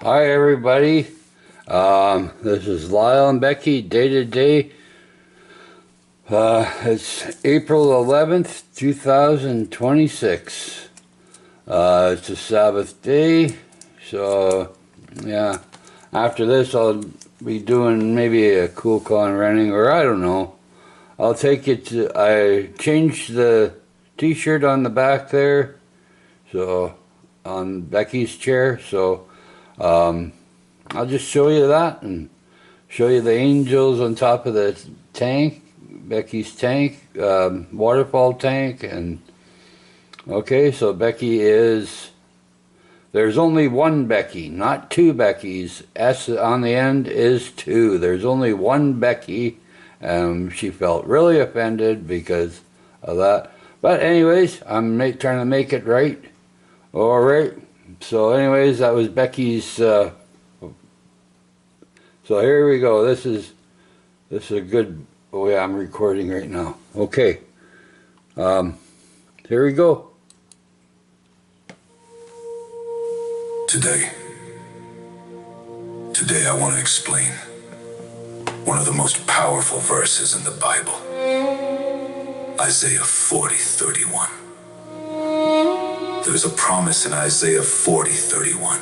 Hi everybody. This is Lyle and Becky day to day. It's April 11th, 2026. It's a Sabbath day. So, yeah. After this, I'll be doing maybe a cool con running, or I don't know. I'll take it to. I changed the t shirt on the back there. So, on Becky's chair. So, I'll just show you that and show you the angels on top of the tank, Becky's tank, waterfall tank. And okay, so Becky is, there's only one Becky, not two Beckys. S on the end is two. There's only one Becky. She felt really offended because of that. But anyways, I'm trying to make it right. All right. So anyways, that was Becky's. So here we go. This is a good. Oh yeah, I'm recording right now. Okay. Here we go. Today I want to explain one of the most powerful verses in the Bible. Isaiah 40:31. There's a promise in Isaiah 40:31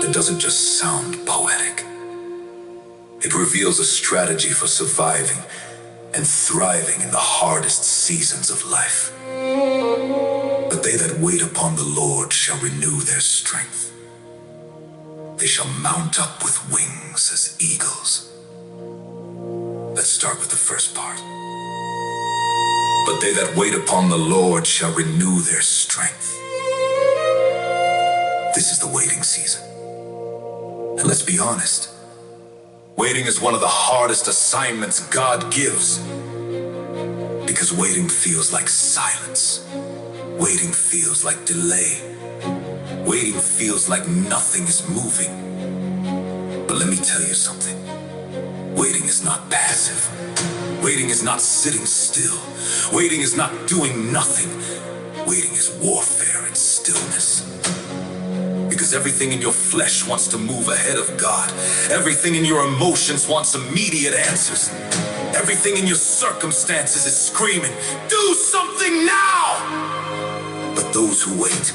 that doesn't just sound poetic. It reveals a strategy for surviving and thriving in the hardest seasons of life. But they that wait upon the Lord shall renew their strength. They shall mount up with wings as eagles. Let's start with the first part. But they that wait upon the Lord shall renew their strength. This is the waiting season. And let's be honest, waiting is one of the hardest assignments God gives. Because waiting feels like silence. Waiting feels like delay. Waiting feels like nothing is moving. But let me tell you something. Waiting is not passive. Waiting is not sitting still. Waiting is not doing nothing. Waiting is warfare and stillness. Because everything in your flesh wants to move ahead of God. Everything in your emotions wants immediate answers. Everything in your circumstances is screaming, do something now! But those who wait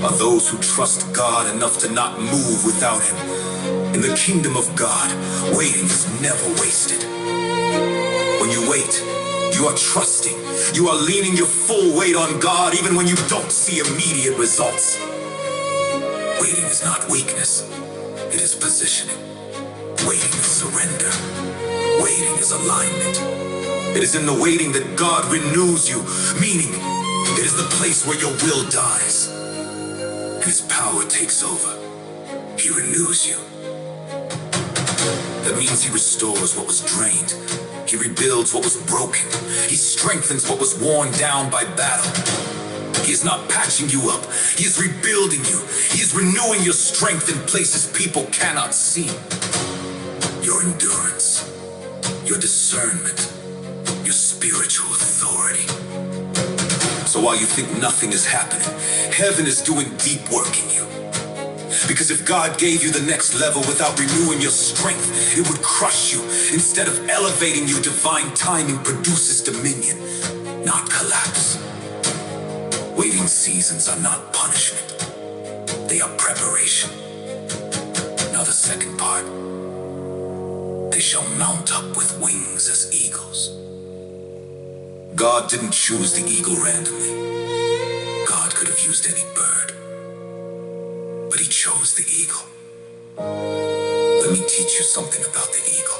are those who trust God enough to not move without Him. In the kingdom of God, waiting is never wasted. When you wait, you are trusting. You are leaning your full weight on God even when you don't see immediate results. Waiting is not weakness, it is positioning. Waiting is surrender. Waiting is alignment. It is in the waiting that God renews you, meaning it is the place where your will dies. His power takes over. He renews you. That means He restores what was drained. He rebuilds what was broken. He strengthens what was worn down by battle. He is not patching you up. He is rebuilding you. He is renewing your strength in places people cannot see. Your endurance, your discernment, your spiritual authority. So while you think nothing is happening, heaven is doing deep work in you. Because if God gave you the next level without renewing your strength, it would crush you. Instead of elevating you, divine timing produces dominion, not collapse. Waiting seasons are not punishment. They are preparation. Now the second part. They shall mount up with wings as eagles. God didn't choose the eagle randomly. God could have used any bird. But He chose the eagle. Let me teach you something about the eagle.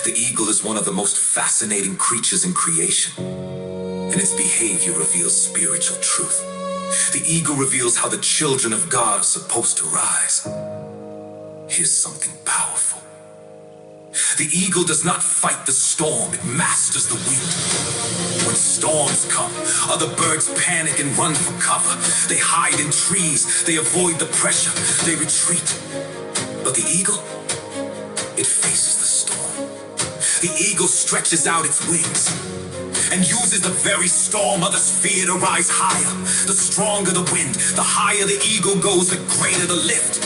The eagle is one of the most fascinating creatures in creation. And its behavior reveals spiritual truth. The eagle reveals how the children of God are supposed to rise. Here's something powerful. The eagle does not fight the storm, it masters the wind. When storms come, other birds panic and run for cover. They hide in trees, they avoid the pressure, they retreat. But the eagle, it faces the storm. The eagle stretches out its wings. and uses the very storm others fear to rise higher. The stronger the wind, the higher the eagle goes, the greater the lift.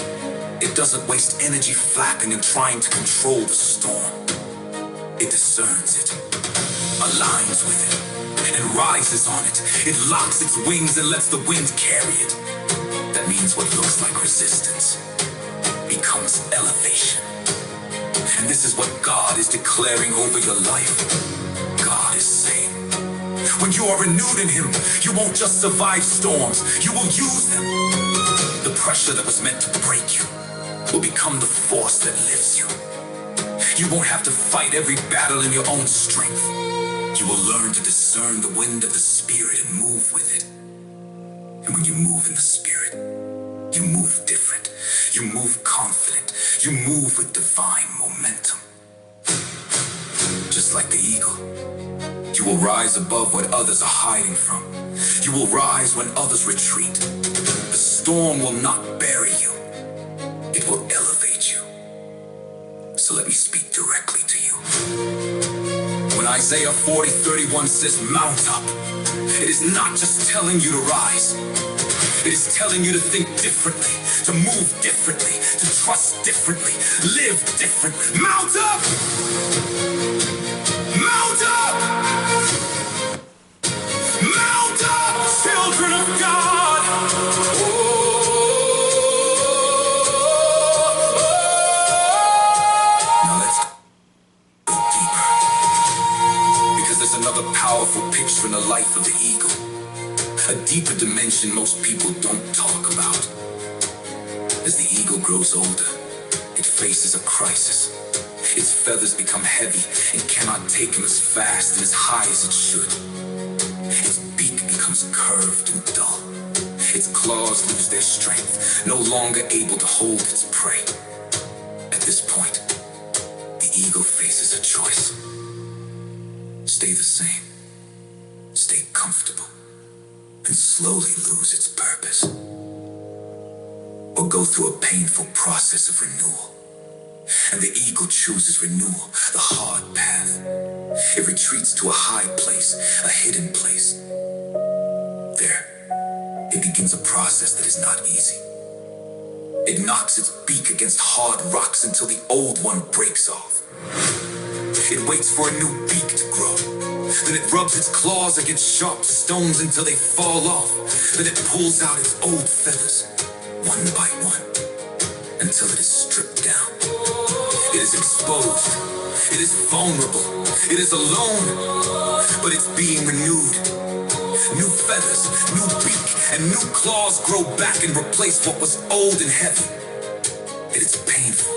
It doesn't waste energy flapping and trying to control the storm. It discerns it, aligns with it, and rises on it. It locks its wings and lets the wind carry it. That means what looks like resistance becomes elevation. And this is what God is declaring over your life. God is saying, when you are renewed in Him, you won't just survive storms, you will use them. The pressure that was meant to break you will become the force that lifts you. You won't have to fight every battle in your own strength. You will learn to discern the wind of the Spirit and move with it. And when you move in the Spirit, you move different. You move confident. You move with divine momentum. Just like the eagle, you will rise above what others are hiding from. You will rise when others retreat. The storm will not bury you. It will elevate you. So let me speak directly to you. When Isaiah 40:31 says, mount up, it is not just telling you to rise. It is telling you to think differently, to move differently, to trust differently, live differently. Mount up! Mount up! Mount up, children of God! Now let's go deeper, because there's another powerful picture in the life of the eagle. A deeper dimension most people don't talk about. As the eagle grows older, it faces a crisis. Its feathers become heavy and cannot take him as fast and as high as it should. Its beak becomes curved and dull. Its claws lose their strength, no longer able to hold its prey. At this point, the eagle faces a choice. Stay the same, stay comfortable, and slowly lose its purpose, or go through a painful process of renewal. And the eagle chooses renewal, the hard path. It retreats to a high place, a hidden place. There, it begins a process that is not easy. It knocks its beak against hard rocks until the old one breaks off. It waits for a new beak to grow. Then it rubs its claws against sharp stones until they fall off. Then it pulls out its old feathers, one by one, until it is stripped down. It is exposed. It is vulnerable. It is alone. But it's being renewed. New feathers, new beak, and new claws grow back and replace what was old and heavy. It is painful.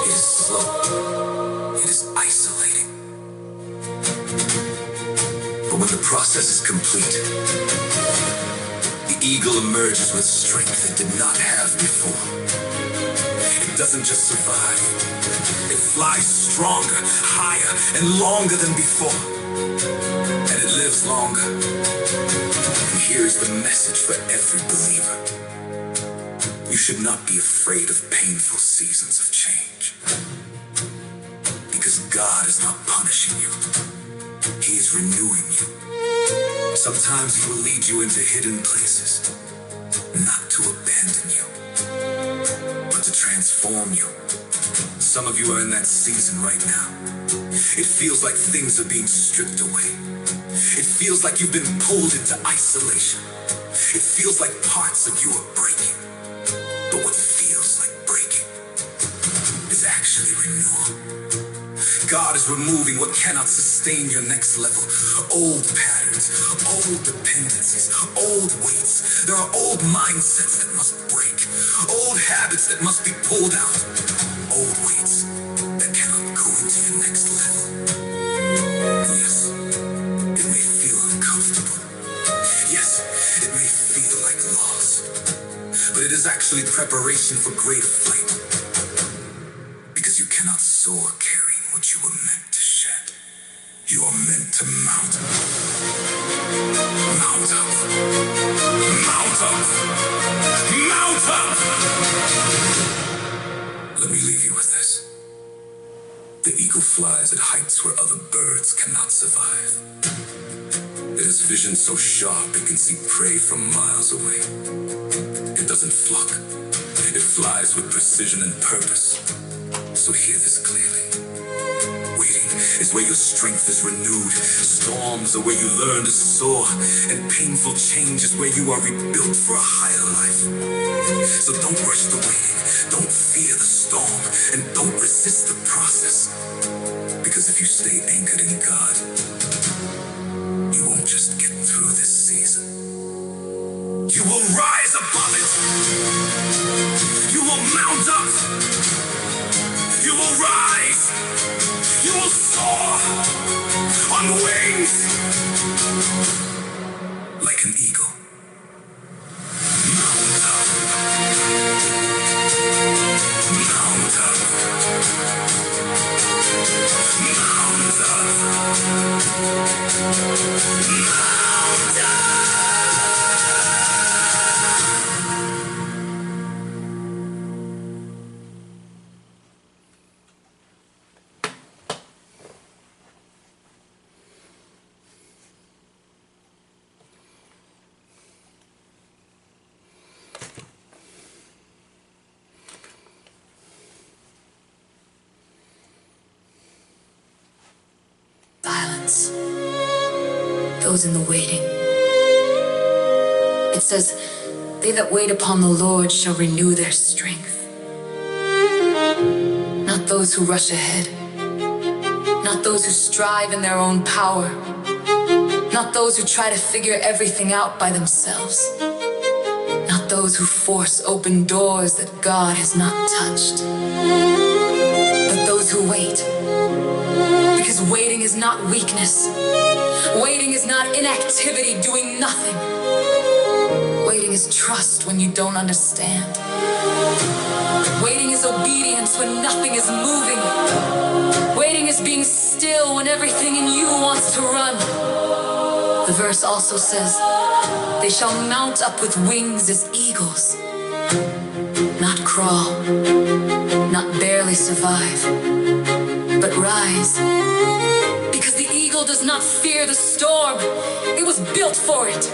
It is slow. It is isolating. But when the process is complete, the eagle emerges with strength it did not have before. It doesn't just survive. It flies stronger, higher, and longer than before. And it lives longer. And here's the message for every believer. You should not be afraid of painful seasons of change. Because God is not punishing you. He is renewing you. Sometimes He will lead you into hidden places, not to abandon you, but to transform you. Some of you are in that season right now. It feels like things are being stripped away. It feels like you've been pulled into isolation. It feels like parts of you are breaking. But what feels like breaking is actually renewal. God is removing what cannot sustain your next level. Old patterns, old dependencies, old weights. There are old mindsets that must break. Old habits that must be pulled out. Old weights that cannot go into your next level. Yes, it may feel uncomfortable. Yes, it may feel like loss. But it is actually preparation for greater flight. Because you cannot soar carrying what you were meant to shed. You are meant to mount up. Mount up. Mount up. Mount up. Let me leave you with this. The eagle flies at heights where other birds cannot survive. It has vision so sharp it can see prey from miles away. It doesn't flock. It flies with precision and purpose. So hear this clearly. Waiting is where your strength is renewed. Storms are where you learn to soar. And painful change is where you are rebuilt for a higher life. So don't rush the waiting. Don't fear the storm. And don't resist the process. Because if you stay anchored in God, you won't just get through this season. You will rise above it. You will mount up. You will rise. You will soar on wings like an eagle. Mount up. Mount up. Mount up. Mount up. Silence. Those in the waiting. It says, they that wait upon the Lord shall renew their strength. Not those who rush ahead. Not those who strive in their own power. Not those who try to figure everything out by themselves. Not those who force open doors that God has not touched. But those who wait. Because waiting is not weakness. Waiting is not inactivity, doing nothing. Waiting is trust when you don't understand. Waiting is obedience when nothing is moving. Waiting is being still when everything in you wants to run. The verse also says, they shall mount up with wings as eagles. Not crawl, not barely survive, but rise. Because the eagle does not fear the storm. It was built for it.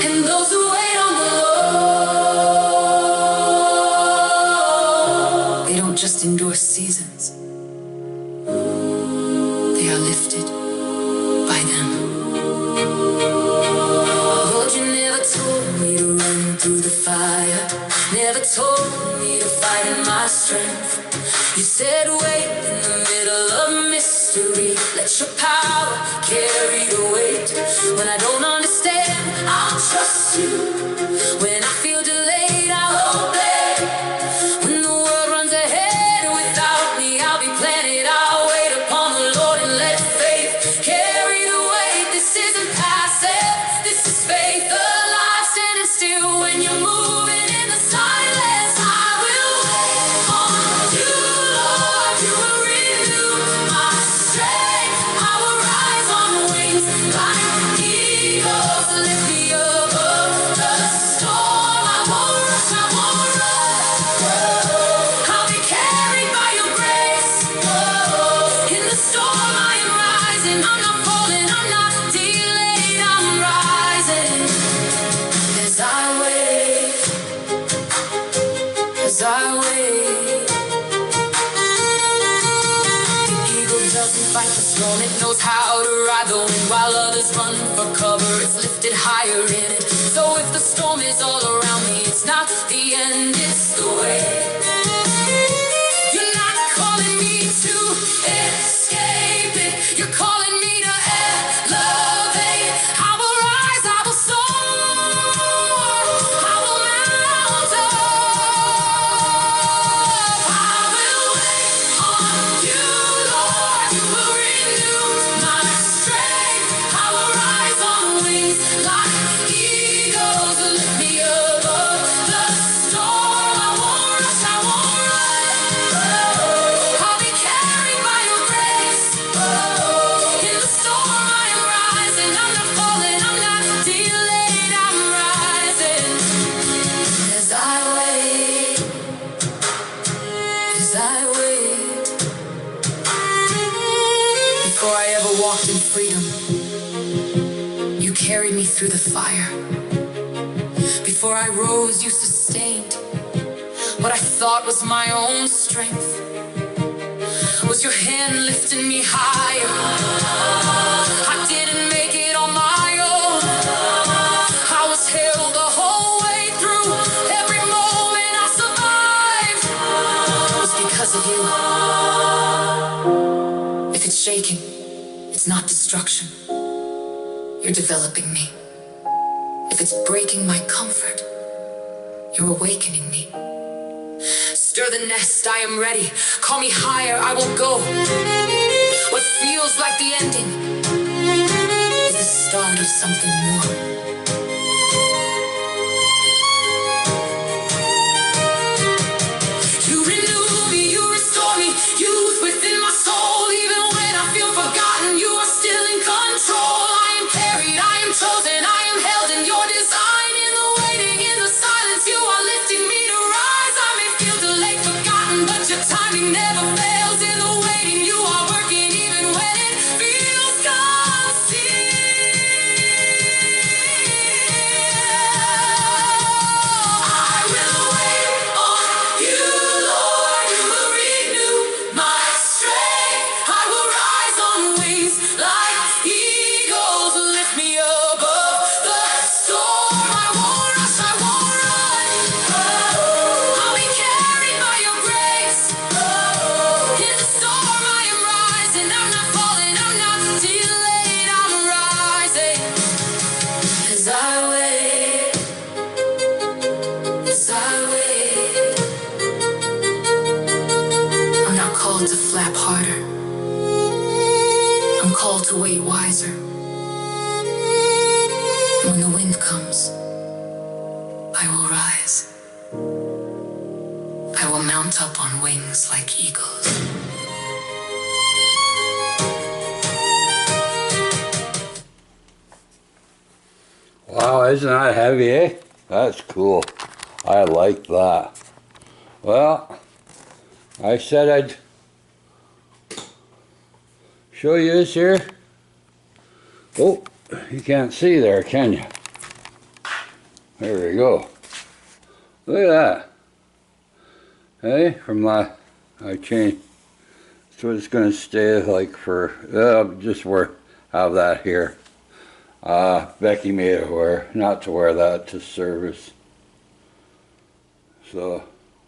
And those who wait on the Lord, they don't just endure seasons. They are lifted by them. Lord, you never told me to run through the fire. Never told me to fight in my strength. You said wait in the middle of mystery. Let your power carry the weight. When I don't understand, I'll trust you. When I feel delayed, I'll obey. When the world runs ahead without me, I'll be planted. I'll wait upon the Lord and let faith carry the weight. This isn't passive, this is faith alive, standing still when you're moving in the silence. I will wait on you, Lord. You will renew my strength. I will rise on wings like eagles. Lift me above the storm. I won't rush, I won't run. I'll be carried by your grace. In the storm I am rising. I'm not falling, I'm not delayed. I'm rising as I wait. As I wait. The eagle doesn't fight the storm. It knows how to ride the wind while others run for cover. It's lifted higher in it. So if the storm is all around me, it's not the end, it's the way. You're not calling me to escape it. You're calling me to elevate. I will rise, I will soar. I will mount up. I will wait on you, Lord. You will renew my strength. I will rise on wings like eagles. Lift me above the storm. I won't rush, through the fire. Before I rose, you sustained what I thought was my own strength. Was your hand lifting me higher? I didn't make it on my own. I was held the whole way through. Every moment I survived was because of you. If it's shaking, it's not destruction. You're developing me. If it's breaking my comfort, you're awakening me. Stir the nest, I am ready. Call me higher, I will go. What feels like the ending is the start of something more. You renew me, you restore me. Youth within my soul. Even when I feel forgotten, you are still in control. I am carried, I am chosen, I am held in your design. In the waiting, in the silence, you are lifting me to rise. I may feel delayed, forgotten, but your timing never fails. In the waiting, you are working even when it feels concealed. I will wait on you, Lord. You will renew my strength. I will rise on wings like eagles. Lift me above the storm. I won't rush, I won't run. I'll be carried by your grace. In the storm I am rising. I'm not falling, I'm not delayed. I'm rising. 'Cause I wait. 'Cause I wait. I'm not called to flap harder. I'm called to wait wiser. When the wind comes, I will rise. I will mount up on wings like eagles. Wow, isn't that heavy, eh? That's cool. I like that. Well, I said I'd show you this here. Oh, you can't see there, can you? There we go. Look at that. Hey, from my, I changed. So it's going to stay like for, just have that here. Becky made it wear, not to wear that to service. So,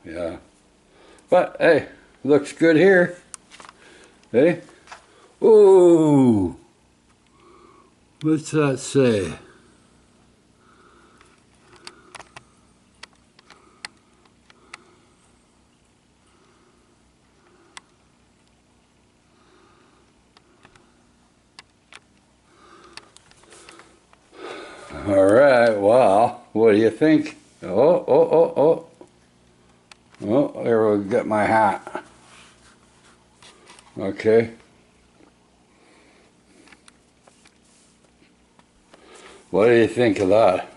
yeah. But, hey, looks good here. Hey? Ooh! What's that say? All right, well, what do you think? Oh, there we'll get my hat. Okay. What do you think of that?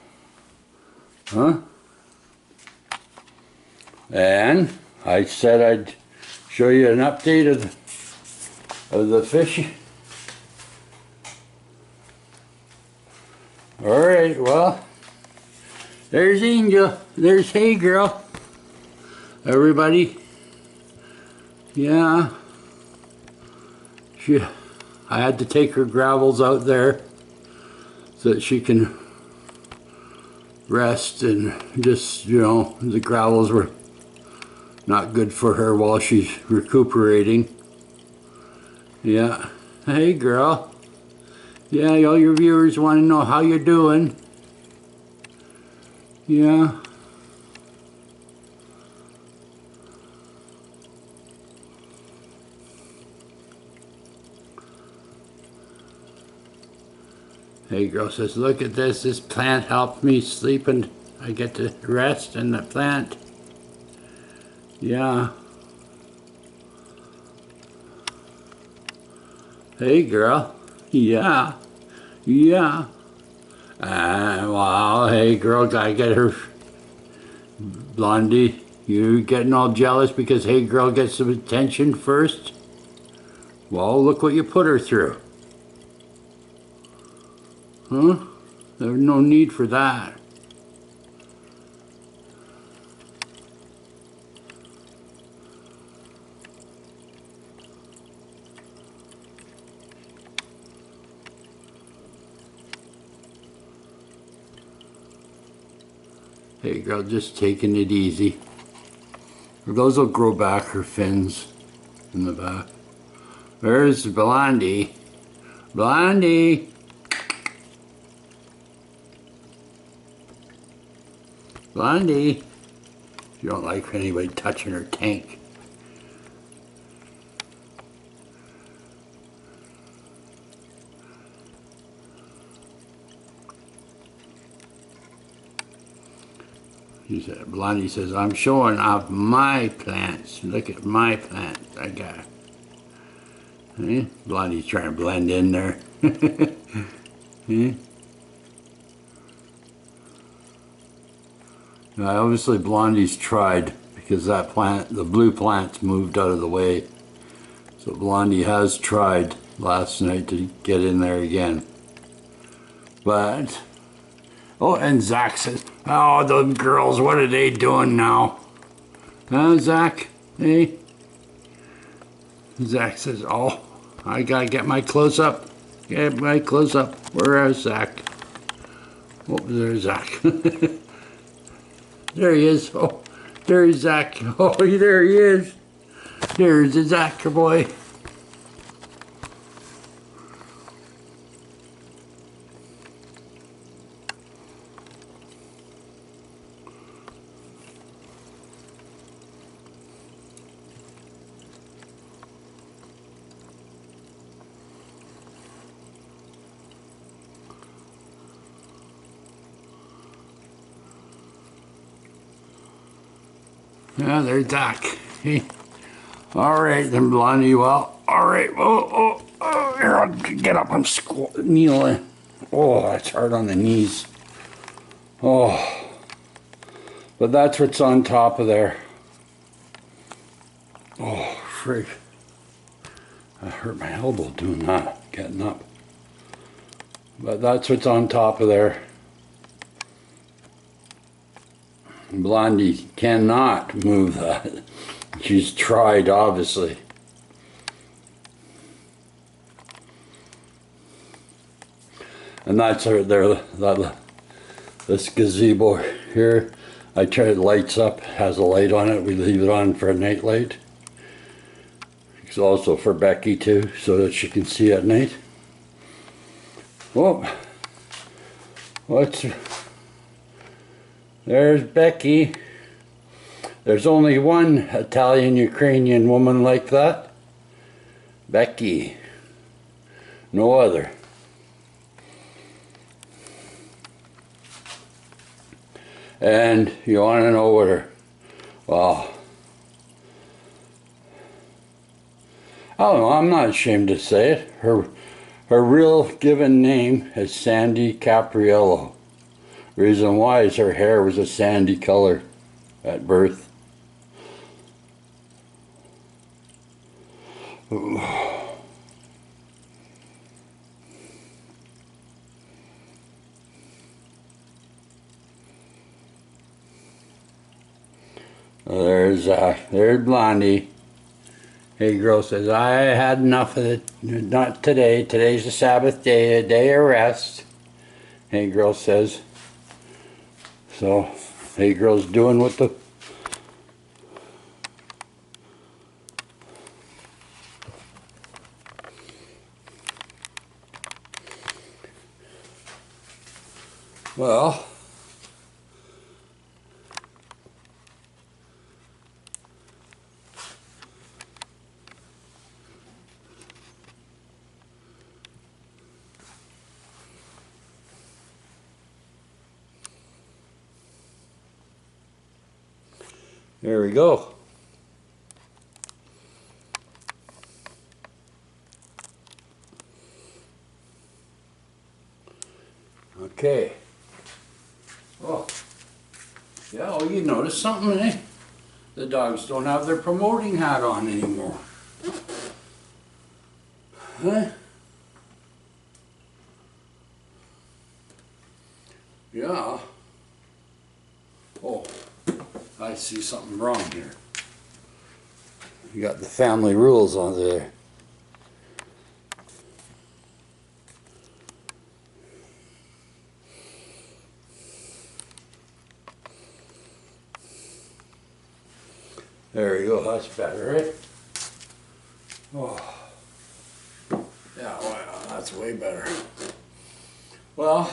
Huh? And I said I'd show you an update of the fish. Alright, well, there's Angel, there's Hey Girl, everybody. Yeah, I had to take her gravels out there so that she can rest, and just, you know, the gravels were not good for her while she's recuperating. Yeah, hey girl. Yeah, all your viewers want to know how you're doing. Yeah. Hey girl says, look at this. This plant helps me sleep and I get to rest in the plant. Yeah. Hey girl. Yeah. Yeah. Wow, hey girl, gotta get her. Blondie, you getting all jealous because hey girl gets some attention first? Well, look what you put her through. Huh? There's no need for that. Hey girl, just taking it easy. Those will grow back, her fins in the back. There's Blondie. Blondie! Blondie! You don't like anybody touching her tank. Blondie says, I'm showing off my plants. Look at my plants I got. Eh? Blondie's trying to blend in there. Eh? Now, obviously Blondie's tried because that plant, the blue plant's moved out of the way. So Blondie has tried last night to get in there again. But oh, and Zach says, oh, the girls, what are they doing now? Huh, Zach? Hey? Zach says, oh, I gotta get my close-up. Get my close-up. Where is Zach? Oh, there's Zach. There he is. Oh, there's Zach. Oh, there he is. There's the Zach boy. Yeah, there's Zach. Hey. All right, then, Blondie. Well, all right. Oh, here, I'll get up. I'm kneeling. Oh, that's hard on the knees. Oh, but that's what's on top of there. Oh, freak. I hurt my elbow doing that, getting up. But that's what's on top of there. Blondie cannot move that. She's tried, obviously. And that's this gazebo here. I tried lights up, has a light on it. We leave it on for a night light. It's also for Becky too, so that she can see at night. Whoa. There's Becky. There's only one Italian-Ukrainian woman like that. Becky. No other. And you want to know what well, I don't know, I'm not ashamed to say it. Her real given name is Sandy Capriello. Reason why is her hair was a sandy color at birth. There's Blondie. Hey, girl says, I had enough of it. Not today. Today's the Sabbath day, a day of rest. Hey, girl says. So, hey, girl's doing what the... Well... There we go. Okay. Oh. Yeah, oh, you noticed something, eh? The dogs don't have their promoting hat on anymore. Huh? Yeah. Oh, I see something wrong here. You got the family rules on there. There you go, that's better, right? Oh. Yeah, well, that's way better. Well,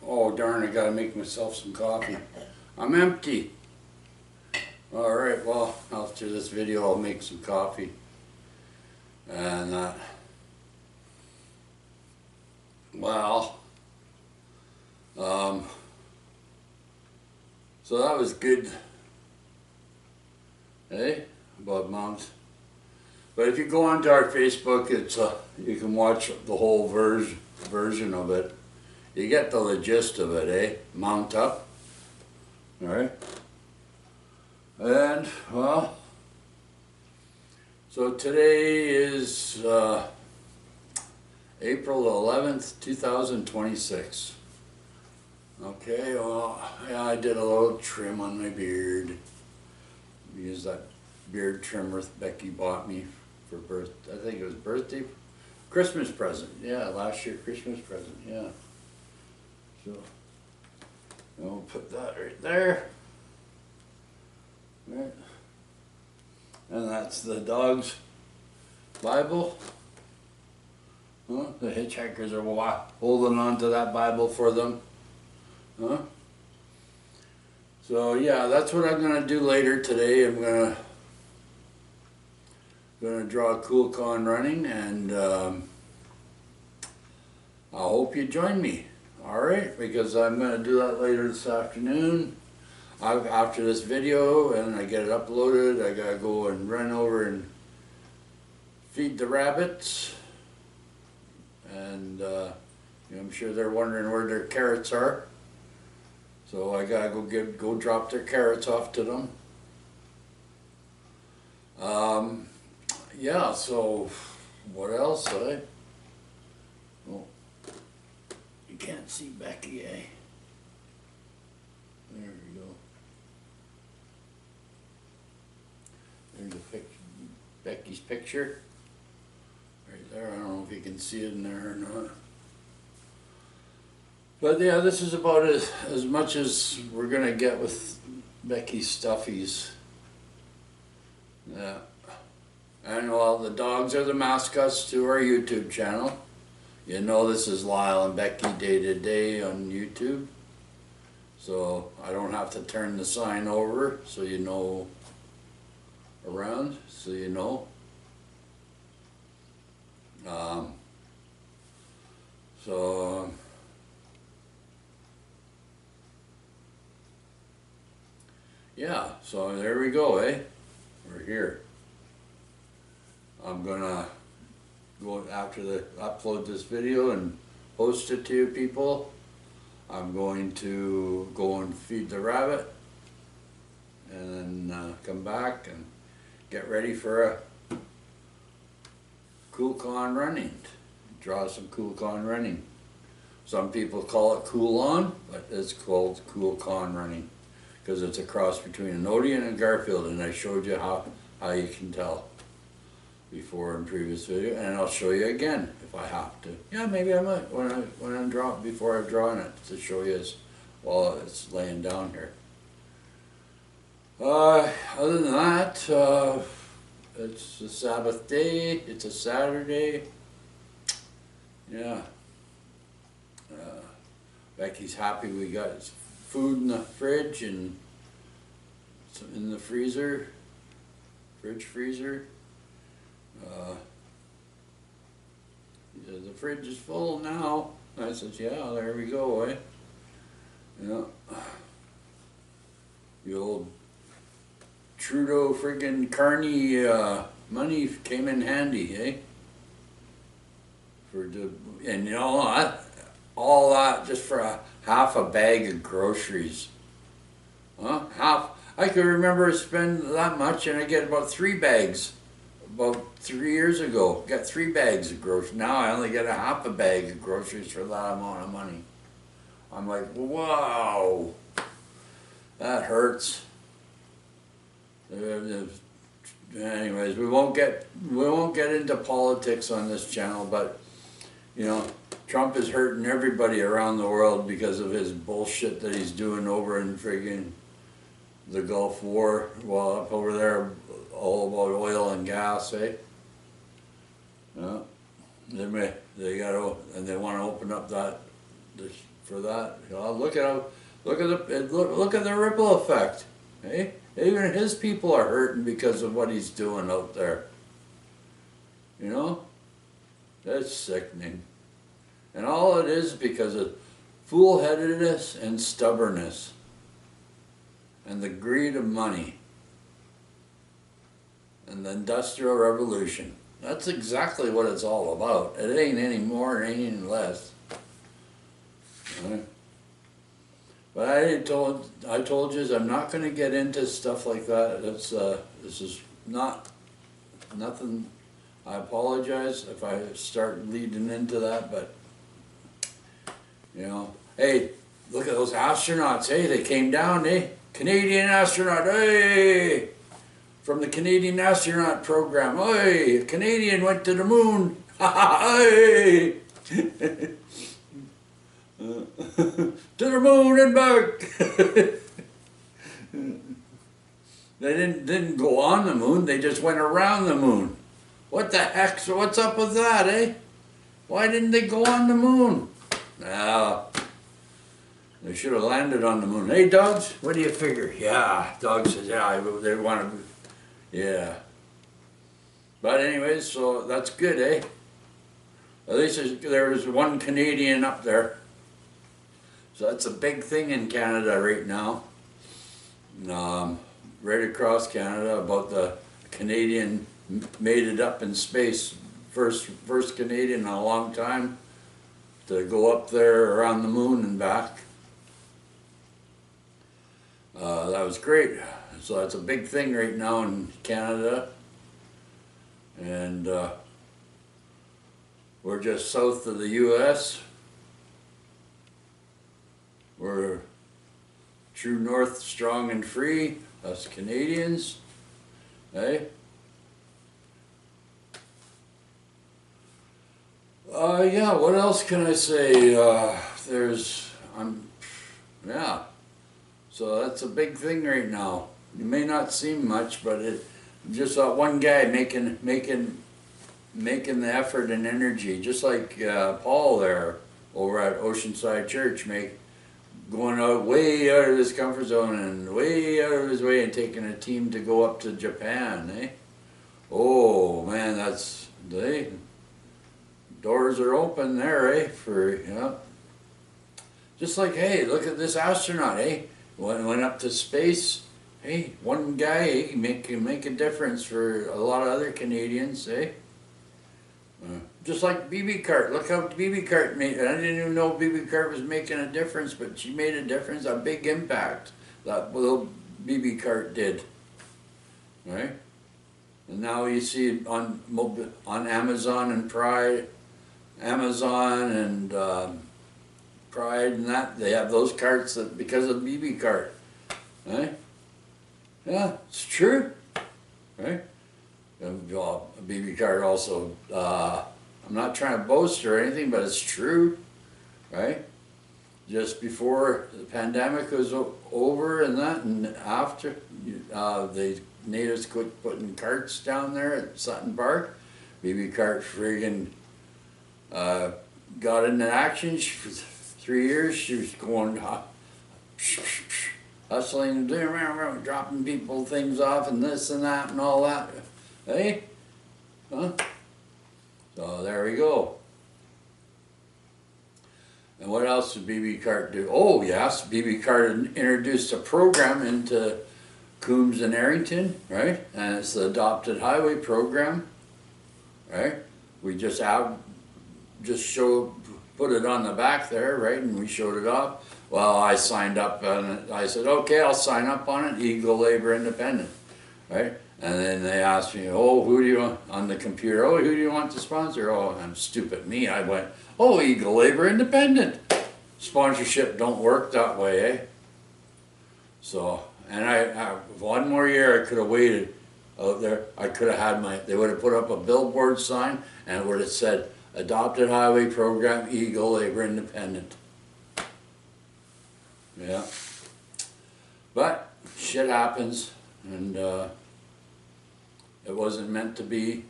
oh darn, I gotta make myself some coffee. I'm empty. Alright, well, after this video I'll make some coffee. And, well, so that was good. Hey, about moms. But if you go onto our Facebook, it's you can watch the whole version of it. You get the gist of it, eh? Mount up. Alright. And, well, so today is April 11th, 2026. Okay, well, yeah, I did a little trim on my beard. Use that beard trimmer Becky bought me for I think it was birthday, Christmas present. Yeah, last year Christmas present, yeah. So, we'll put that right there. Right. And that's the dog's Bible. Huh? The hitchhikers are holding on to that Bible for them. Huh? So yeah, that's what I'm gonna do later today. I'm gonna draw a cool con running, and I hope you join me. All right, because I'm gonna do that later this afternoon. After this video, and I get it uploaded, I gotta go and run over and feed the rabbits, and I'm sure they're wondering where their carrots are. So I gotta go drop their carrots off to them. Yeah, so what else, eh? Oh, you can't see Becky, eh? There we go. There's a Becky's picture. Right there, I don't know if you can see it in there or not. But yeah, this is about as much as we're gonna get with Becky's stuffies. Yeah. And well, the dogs are the mascots to our YouTube channel. You know, this is Lyle and Becky Day to Day on YouTube. So I don't have to turn the sign over, so you know around, so you know. Yeah, so there we go, eh? We're here. I'm gonna go after the upload this video and post it to you people. I'm going to go and feed the rabbit, and then come back and get ready for a cool con running. Draw some cool con running. Some people call it cool on, but it's called cool con running because it's a cross between an Odeon and a Garfield, and I showed you how you can tell before in previous video, and I'll show you again if I have to. Yeah, maybe I might when I'm drawing, before I've drawn it, to show you while it's laying down here. Other than that, it's a Sabbath day. It's a Saturday. Yeah. Becky's happy we got food in the fridge and in the freezer, freezer. Yeah, the fridge is full now. I said, yeah, there we go, eh? Yeah. The old Trudeau friggin' Carney money came in handy, eh? And you know, all that just for half a bag of groceries. Huh? Half. I could remember spend that much and I get about 3 bags about 3 years ago. Got 3 bags of groceries. Now I only get a half a bag of groceries for that amount of money. I'm like, wow, that hurts. Anyways, we won't get into politics on this channel, but you know, Trump is hurting everybody around the world because of his bullshit that he's doing over in friggin' the Gulf War. Well, up over there, all about oil and gas, eh? Yeah. They got and they want to open up for that. You know, look at the ripple effect, eh? Even his people are hurting because of what he's doing out there. You know, that's sickening. And all it is because of foolheadedness and stubbornness and the greed of money and the Industrial Revolution. That's exactly what it's all about. It ain't any more, it ain't any less. Right? But I told you I'm not going to get into stuff like that. This is nothing. I apologize if I start leading into that, but you know, hey, look at those astronauts. Hey, they came down. Hey, Canadian astronaut. Hey, from the Canadian astronaut program. Hey, a Canadian went to the moon. Hey. To the moon and back. They didn't go on the moon, they just went around the moon. What the heck? So what's up with that, eh? Why didn't they go on the moon? Nah, they should have landed on the moon. Hey, dogs, what do you figure? Yeah, dog says, yeah, they want to, yeah. But anyways, so that's good, eh? At least there was one Canadian up there. So that's a big thing in Canada right now. Right across Canada, about the Canadian made it up in space. First Canadian in a long time to go up there around the moon and back. That was great. So that's a big thing right now in Canada. And we're just south of the U.S. We're true north, strong and free, us Canadians, eh? Yeah, what else can I say? Yeah. So that's a big thing right now. It may not seem much, but it just one guy making the effort and energy, just like Paul there over at Oceanside Church, going way out of his comfort zone and way out of his way and taking a team to go up to Japan, eh? Oh man, doors are open there, eh? Just like, hey, look at this astronaut, eh? Went up to space. Hey, one guy, eh, can make a difference for a lot of other Canadians, eh? Just like BB Cart. Look how BB Cart made. I didn't even know BB Cart was making a difference, but she made a difference, a big impact. That little BB Cart did, right? And now you see it on Amazon and Pride, Pride and that, they have those carts that because of BB Cart, right? Yeah, it's true, right? BB Cart also. I'm not trying to boast or anything, but it's true, right? Just before the pandemic was over and that, and after, the natives quit putting carts down there at Sutton Park. BB Cart friggin' got into action. For 3 years, she was going hustling, dropping people things off and this and that and all that. Hey? Huh? So there we go. And what else did BB Cart do? Oh yes, BB Cart introduced a program into Coombs and Arrington, right? And it's the Adopted Highway Program, right? We just put it on the back there, right? And we showed it off. Well, I signed up and I said, okay, I'll sign up on it, Eagle Labor Independent, right? And then they asked me, oh, who do you want on the computer? Oh, who do you want to sponsor? Oh, I'm stupid me. I went, oh, Eagle Labor Independent. Sponsorship don't work that way, eh? So, and I one more year I could have waited out there. I could have had they would have put up a billboard sign and it would have said, Adopted Highway Program, Eagle Labor Independent. Yeah. But shit happens, and it wasn't meant to be,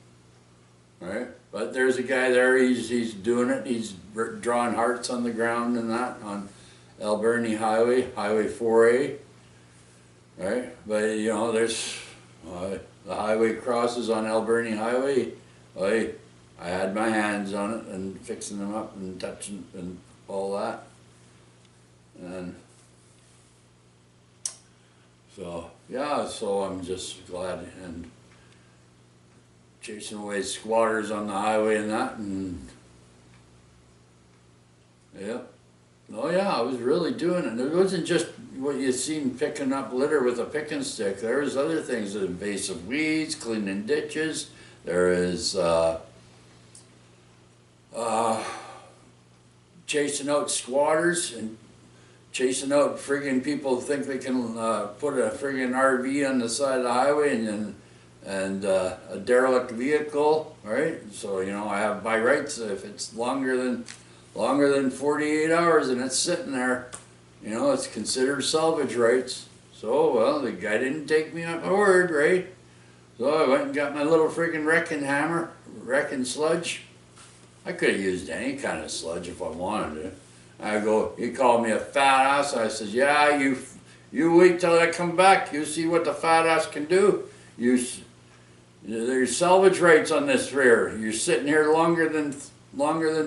right? But there's a guy there, he's doing it, he's drawing hearts on the ground and that on Alberni Highway, Highway 4A, right? But you know, there's the highway crosses on Alberni Highway. I had my hands on it and fixing them up and touching and all that. And so, yeah, so I'm just glad and chasing away squatters on the highway and that, and yeah. Oh yeah, I was really doing it. It wasn't just what you seen picking up litter with a picking stick. There was other things, invasive weeds, cleaning ditches. There is chasing out squatters and chasing out friggin' people who think they can put a friggin' RV on the side of the highway and a derelict vehicle, right? So you know I have by rights if it's longer than 48 hours and it's sitting there, you know it's considered salvage rights. So well, the guy didn't take me at my word, right? So I went and got my little friggin' wrecking hammer, wrecking sludge. I could have used any kind of sludge if I wanted to. I go, he called me a fat ass. I said, yeah, you wait till I come back. You see what the fat ass can do. There's salvage rights on this rear. You're sitting here longer than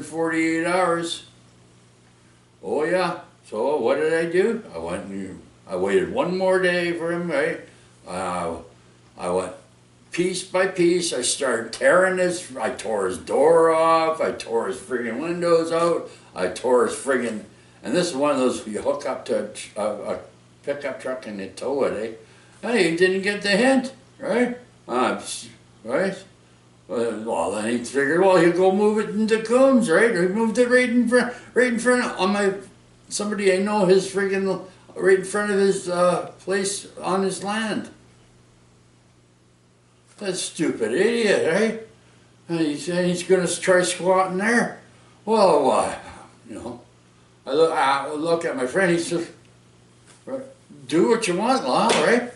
48 hours. Oh yeah. So what did I do? I went and I waited one more day for him, right? I went piece by piece. I started tearing I tore his door off. I tore his friggin' windows out. I tore his friggin', and this is one of those you hook up to a pickup truck and you tow it, eh? And he didn't get the hint, right? Right? Well, then he figured, well, he'll go move it into Coombs, right? He moved it right in front on somebody I know, his friggin', right in front of his place on his land. That stupid idiot, right? And he said he's going to try squatting there. Well, you know, I look at my friend, he says, do what you want, Lyle, right?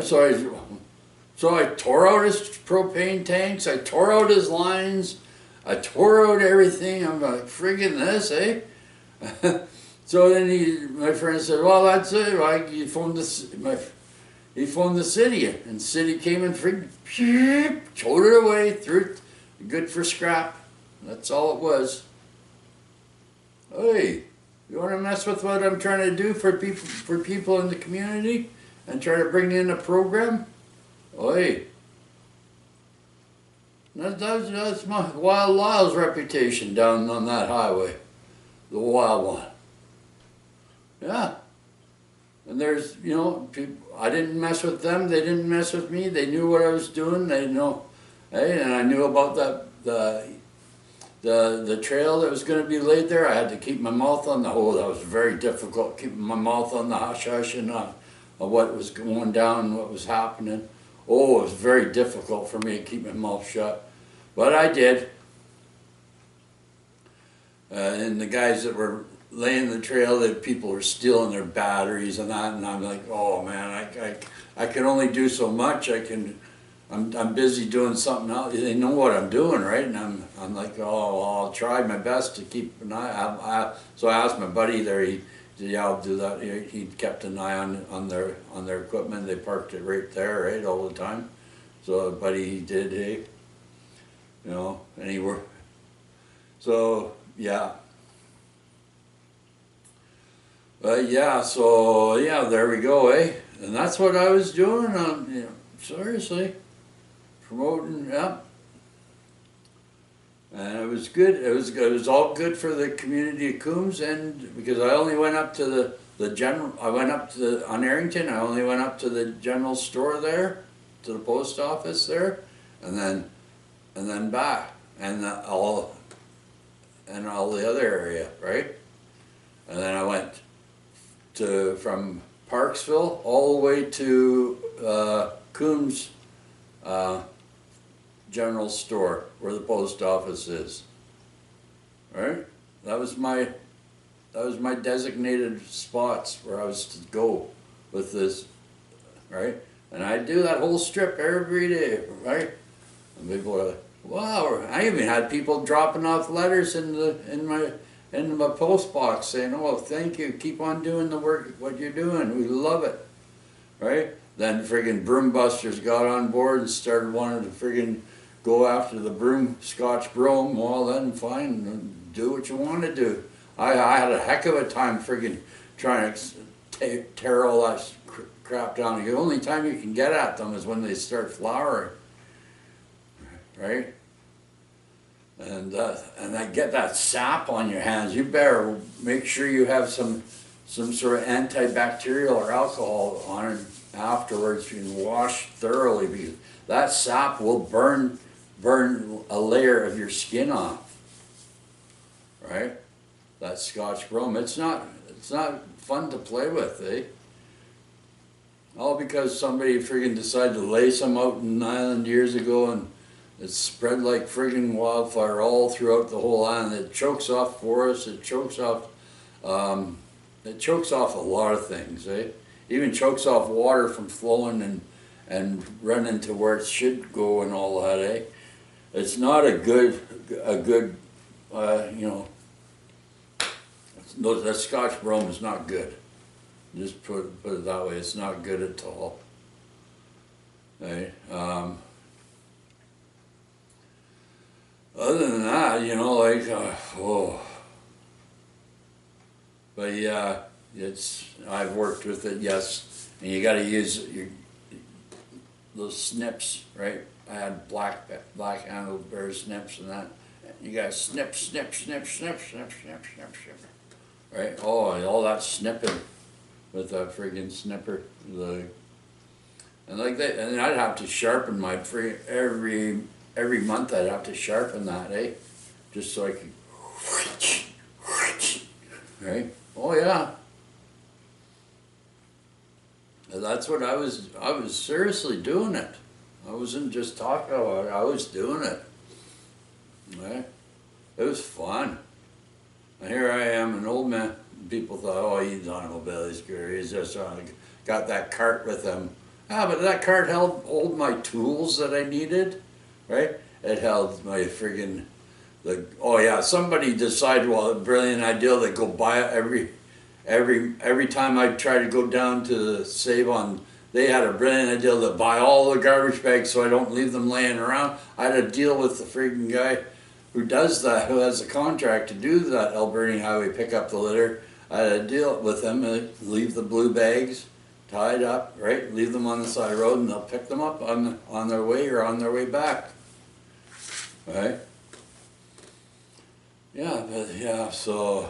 So I tore out his propane tanks, I tore out his lines, I tore out everything. I'm like, friggin' this, eh? So then my friend said, well, that's it. He phoned the city, and the city came and towed it away, threw it, good for scrap. That's all it was. Hey, you want to mess with what I'm trying to do for people in the community and try to bring in a program? Hey, that's my Wild Lyle's reputation down on that highway, the wild one. Yeah. And there's, you know, people, I didn't mess with them, they didn't mess with me, they knew what I was doing, they know, hey, and I knew about the trail that was going to be laid there. I had to keep my mouth on the hole. That was very difficult, keeping my mouth on the hush-hush and of what was going down and what was happening. Oh, it was very difficult for me to keep my mouth shut, but I did. And the guys that were laying the trail, that people were stealing their batteries and that, and I'm like, oh man, I can only do so much. I'm busy doing something else. They know what I'm doing, right? And I'm like, oh, well, I'll try my best to keep an eye. So I asked my buddy there. He said, yeah, I'll do that. He kept an eye on their equipment. They parked it right there, right, all the time. So buddy, he did, hey, you know, and he worked. So yeah. Yeah, so yeah, there we go, eh? And that's what I was doing. You know, seriously, promoting, yeah. And it was good. It was all good for the community of Coombs, and because I only went up to the general. I went up to on Arrington. I only went up to the general store there, to the post office there, and then back, and all the other area, right? And then I went from Parksville all the way to Coombs General Store, where the post office is. Right? That was my designated spots where I was to go with this, right? And I do that whole strip every day, right? And people are like, wow. I even had people dropping off letters in my post box saying, oh, thank you, keep on doing the work, what you're doing, we love it, right? Then friggin' broom busters got on board and started wanting to friggin' go after the broom, Scotch broom. Well, then fine, do what you want to do. I had a heck of a time friggin' trying to tear all that crap down. The only time you can get at them is when they start flowering, right? And then get that sap on your hands. You better make sure you have some sort of antibacterial or alcohol on it afterwards. You can wash thoroughly, because that sap will burn a layer of your skin off, right? That Scotch broom. It's not fun to play with, eh? All because somebody friggin' decided to lay some out in Island years ago, and it's spread like friggin' wildfire all throughout the whole island. It chokes off forests. It chokes off a lot of things, eh? Even chokes off water from flowing and running to where it should go and all that, eh? It's not a good you know. That Scotch broom is not good. Just put it that way. It's not good at all. Right? Other than that, you know, like oh. But yeah, I've worked with it. Yes, and you got to use those snips, right? I had black handled bear snips and that. You got to snip, snip, snip, snip, snip, snip, snip, snip. Right? Oh, all that snipping with that friggin' snipper. And like that, and I'd have to sharpen my every month. I'd have to sharpen that, eh? Just so I could, right? Oh yeah. And that's what I was seriously doing it. I wasn't just talking about it. I was doing it. Right? It was fun. And here I am, an old man. People thought, oh, he's on a mobility scooter. He's just got that cart with him. Ah, but that cart held my tools that I needed, right? It held my friggin' oh yeah, somebody decided, well, a brilliant idea. They go buy it every time I try to go down to the Save-On. They had a brilliant idea to buy all the garbage bags so I don't leave them laying around. I had to deal with the friggin' guy who does that, who has a contract to do that Alberni Highway pick up the litter. I had to deal with him and leave the blue bags tied up, right? Leave them on the side of the road, and they'll pick them up on their way or on their way back, right? Yeah, so.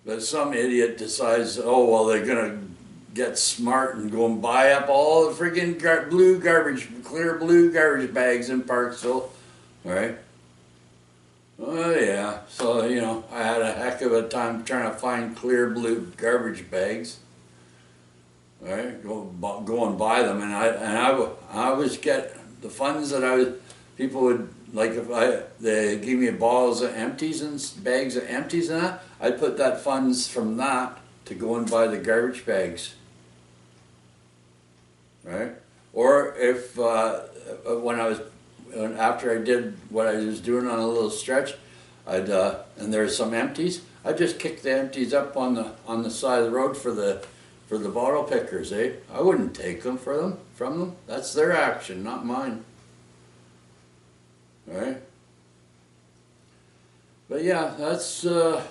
But some idiot decides, oh well, they're gonna get smart and go and buy up all the freaking clear blue garbage bags in Parksville, right? Oh yeah, so you know, I had a heck of a time trying to find clear blue garbage bags. Right, go and buy them, and I was get the funds that people would like if they give me bottles of empties and bags of empties and that, I'd put that funds from that to go and buy the garbage bags. Right, or if after I did what I was doing on a little stretch, and there's some empties, I'd just kick the empties up on the side of the road for the bottle pickers, eh? I wouldn't take them from them. That's their action, not mine. Right? But yeah, that's the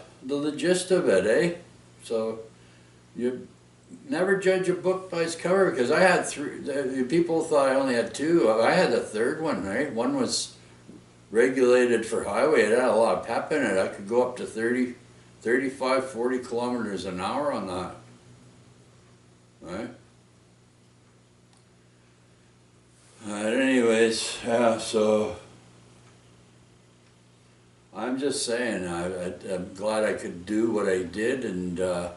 gist of it, eh? So you never judge a book by its cover, because I had three. People thought I only had two. I had a third one, right? One was regulated for highway. It had a lot of pep in it. I could go up to 30, 35, 40 kilometers an hour on that. Right? Yeah, so I'm just saying, I'm glad I could do what I did, and I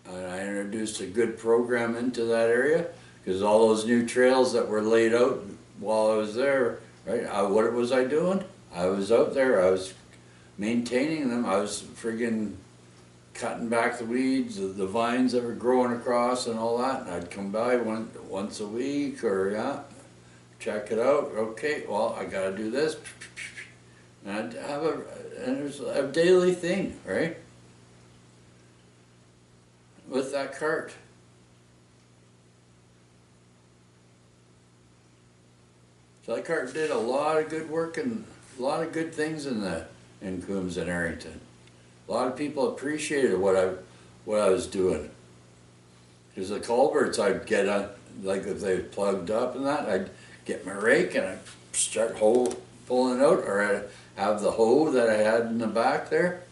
introduced a good program into that area, because all those new trails that were laid out while I was there, right? What was I doing? I was out there. I was maintaining them. I was friggin' cutting back the weeds, the vines that were growing across and all that. And I'd come by once a week, or yeah, check it out. Okay, well, I got to do this. And I'd have and it was a daily thing, right? With that cart. So that cart did a lot of good work and a lot of good things in Coombs and Arrington. A lot of people appreciated what I was doing. Because the culverts I'd get on, like if they plugged up and that, I'd get my rake and I'd start pulling it out, or I'd have the hoe that I had in the back there,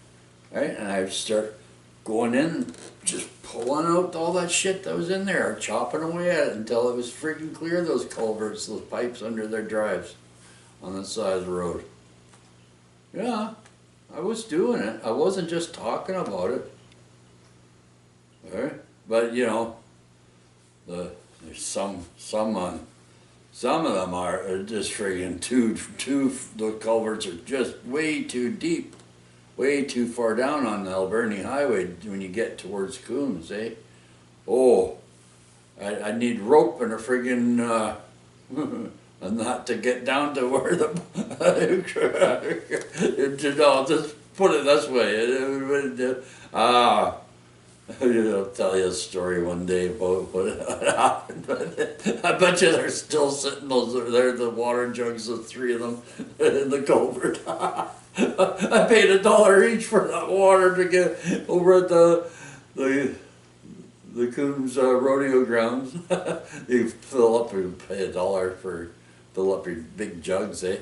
right? And I'd start going in, just pulling out all that shit that was in there, chopping away at it until it was freaking clear, those culverts, those pipes under their drives on the side of the road. Yeah, I was doing it. I wasn't just talking about it. Right? But you know, there's some of them are just friggin' the culverts are just way too deep, way too far down on the Alberni Highway when you get towards Coombs, eh? Oh, I need rope and a friggin' and not to get down to where the I'll just put it this way. I'll tell you a story one day about what happened. I bet you they're still sitting the water jugs, the three of them, in the culvert. I paid $1 each for that water to get over at the Coombs rodeo grounds. You fill up, you pay $1 for fill up your big jugs, eh?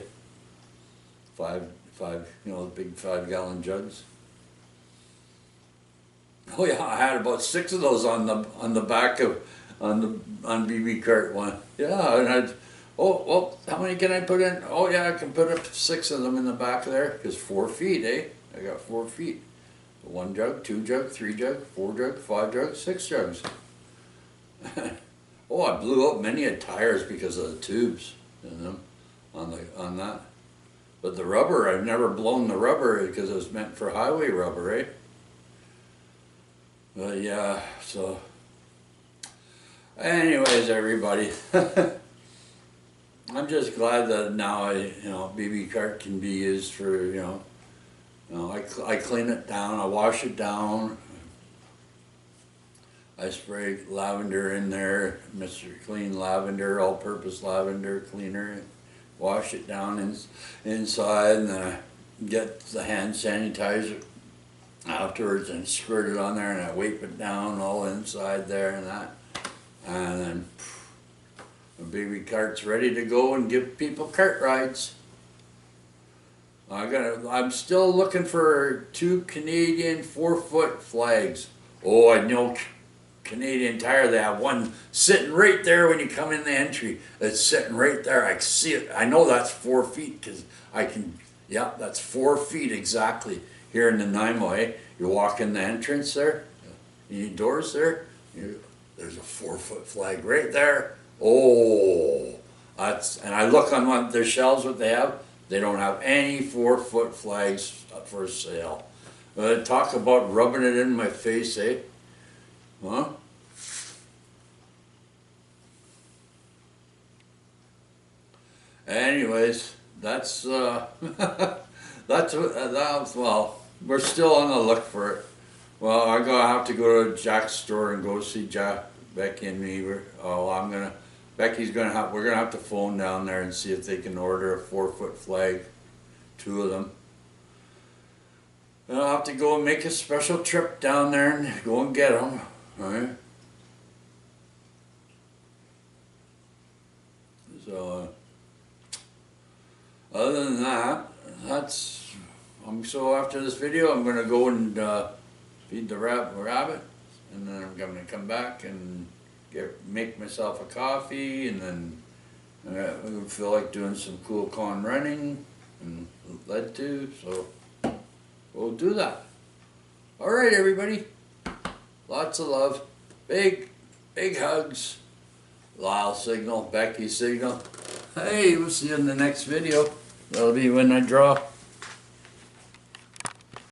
Five, big 5-gallon jugs. Oh yeah, I had about 6 of those on the back of on BB cart one. Yeah, and well, how many can I put in? Oh yeah, I can put up 6 of them in the back there, because 4 feet, eh? I got 4 feet. 1 jug, 2 jug, 3 jug, 4 jug, 5 jugs, 6 jugs. Oh, I blew up many a tires because of the tubes in them on that. But the rubber, I've never blown the rubber because it was meant for highway rubber, eh? But yeah, so anyways, everybody, I'm just glad that now BB cart can be used for, I clean it down, I wash it down, I spray lavender in there, Mr. Clean Lavender, all-purpose lavender cleaner, wash it down inside, and then I get the hand sanitizer afterwards and squirt it on there, and I wipe it down all inside there and that, and then the baby cart's ready to go and give people cart rides. I'm still looking for 2 Canadian 4-foot flags. Oh, I know Canadian Tire, they have one sitting right there when you come in the entry. It's sitting right there. I see it. I know that's 4 feet because I can. Yeah, that's 4 feet exactly. Here in Nanaimo, eh? You walk in the entrance there, you need doors there, there's a 4-foot flag right there. Oh, and I look on their shelves what they have, they don't have any 4-foot flags up for sale. Talk about rubbing it in my face, eh? Huh? Anyways, that's well, we're still on the look for it. Well, I'm gonna have to go to Jack's store and go see Jack, Becky and me. We're gonna have to phone down there and see if they can order a 4-foot flag, 2 of them. And I'll have to go and make a special trip down there and go and get them. All right. So other than that, so after this video, I'm gonna go and feed the rabbit, and then I'm gonna come back and make myself a coffee, and then We feel like doing some cool con running and lead to, so we'll do that. Alright everybody, lots of love, big hugs. Lyle signal, Becky signal. Hey, we'll see you in the next video. That'll be when I draw